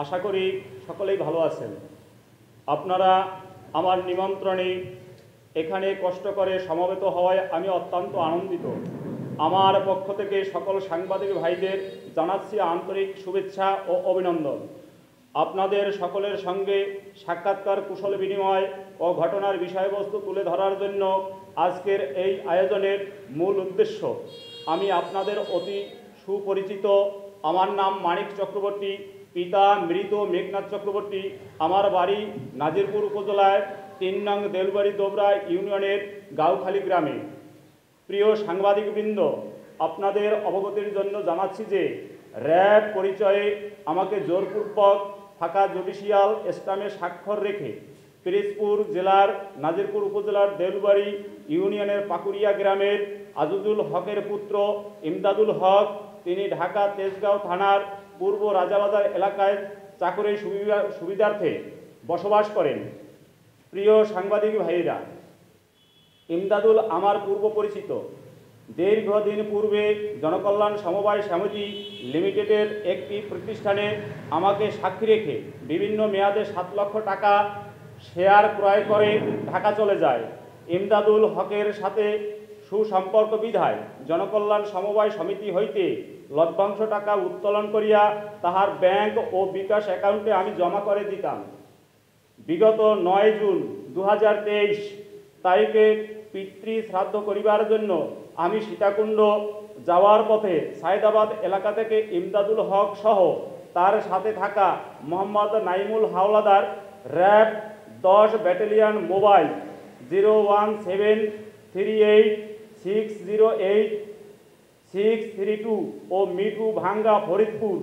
আশা করি সকলেই ভালো আছেন। আপনারা আমার নিমন্ত্রণে এখানে কষ্ট করে সমবেত হওয়ায় আমি অত্যন্ত আনন্দিত। আমার পক্ষ থেকে সকল সাংবাদিক ভাইদের জানাচ্ছি আন্তরিক শুভেচ্ছা ও অভিনন্দন। আপনাদের সকলের সঙ্গে সাক্ষাৎকার, কুশল বিনিময় ও ঘটনার বিষয়বস্তু তুলে ধরার জন্য আজকের এই আয়োজনের মূল উদ্দেশ্য। আমি আপনাদের অতি সুপরিচিত। আমার নাম মানিক চক্রবর্তী, পিতা মৃত মেঘনাথ চক্রবর্তী। আমার বাড়ি নাজিরপুর উপজেলায় ৩ নং দেলবাড়ি দোবরা ইউনিয়নের গাউখালী গ্রামে। প্রিয় সাংবাদিকবৃন্দ, আপনাদের অবগতির জন্য জানাচ্ছি যে র্যাব পরিচয়ে আমাকে জোরপূর্বক ফাঁকা জুডিশিয়াল স্ট্যাম্পে স্বাক্ষর রেখে পিরোজপুর জেলার নাজিরপুর উপজেলার দেলবাড়ি ইউনিয়নের পাকুড়িয়া গ্রামের আজিজুল হকের পুত্র ইমদাদুল হক, তিনি ঢাকা তেজগাঁও থানার পূর্ব রাজাবাজার এলাকায় চাকরির সুবিধার্থে বসবাস করেন। প্রিয় সাংবাদিক ভাইয়েরা, ইমদাদুল আমার পূর্ব পরিচিত। দীর্ঘদিন পূর্বে জনকল্যাণ সমবায় সমিতি লিমিটেডের একটি প্রতিষ্ঠানে আমাকে সাক্ষী রেখে বিভিন্ন মেয়াদে 7 লক্ষ টাকা শেয়ার ক্রয় করে ঢাকা চলে যায়। ইমদাদুল হকের সাথে সুসম্পর্ক বিধায় জনকল্যাণ সমবায় সমিতি হইতে লভ্যাংশ টাকা উত্তোলন করিয়া তাহার ব্যাংক ও বিকাশ অ্যাকাউন্টে আমি জমা করে দিতাম। বিগত 9 জুন 2023 তারিখে পিতৃ শ্রাদ্ধ করিবার জন্য আমি সীতাকুণ্ড যাওয়ার পথে সাইদাবাদ এলাকা থেকে ইমদাদুল হক সহ তার সাথে থাকা Mohammad Naimul Howlader, RAB 10 battalion mobile 01738608632 ও মিঠু ভাঙ্গা ফরিদপুর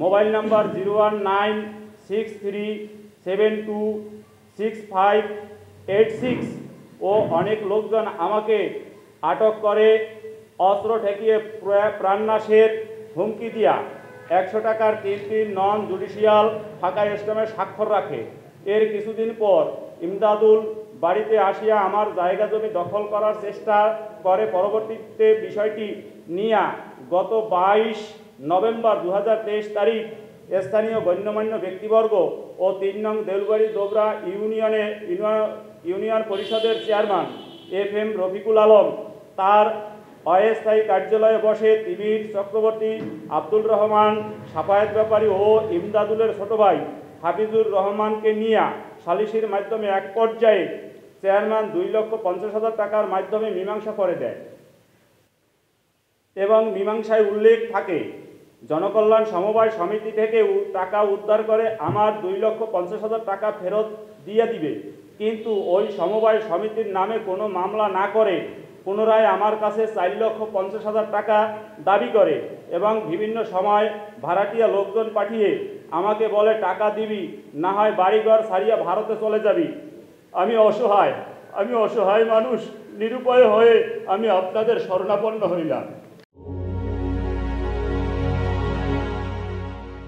মোবাইল নাম্বার 01963726586 ও অনেক লোকজন আমাকে আটক করে অস্ত্র ঠেকিয়ে প্রাণনাশের হুমকি দিয়া 100 টাকার 3টি নন জুডিশিয়াল ফাঁকা স্ট্যাম্পে স্বাক্ষর রাখে। এর কিছুদিন পর ইমদাদুল বাড়িতে আসিয়া আমার জায়গা জমি দখল করার চেষ্টা করে। পরবর্তীতে বিষয়টি নিয়ে গত 22 নভেম্বর 2023 তারিখ স্থানীয় গণ্যমান্য ব্যক্তিবর্গ ও 3 নং দেলবাড়ি দোবরা ইউনিয়ন পরিষদের চেয়ারম্যান FM রফিকুল আলম তার অস্থায়ী কার্যালয়ে বসে তিমির চক্রবর্তী, আব্দুল রহমান, সাফায়েত ব্যাপারী ও ইমদাদুলের ছোট ভাই হাফিজুর রহমানকে নিয়ে সালিসির মাধ্যমে এক পর্যায়ে চেয়ারম্যান 2,50,000 টাকার মাধ্যমে মীমাংসা করে দেয় এবং মীমাংসায় উল্লেখ থাকে জনকল্যাণ সমবায় সমিতি থেকে টাকা উদ্ধার করে আমার 2,50,000 টাকা ফেরত দিয়ে দিবে। কিন্তু ওই সমবায় সমিতির নামে কোনো মামলা না করে পুনরায় আমার কাছে 4,50,000 টাকা দাবি করে এবং বিভিন্ন সময় ভাড়াটিয়া লোকজন পাঠিয়ে আমাকে বলে টাকা দিবি, না হয় বাড়িঘর ছাড়িয়ে ভারতে চলে যাবি। আমি অসহায় মানুষ, নিরুপায় হয়ে আমি আপনাদের শরণাপন্ন হইলাম।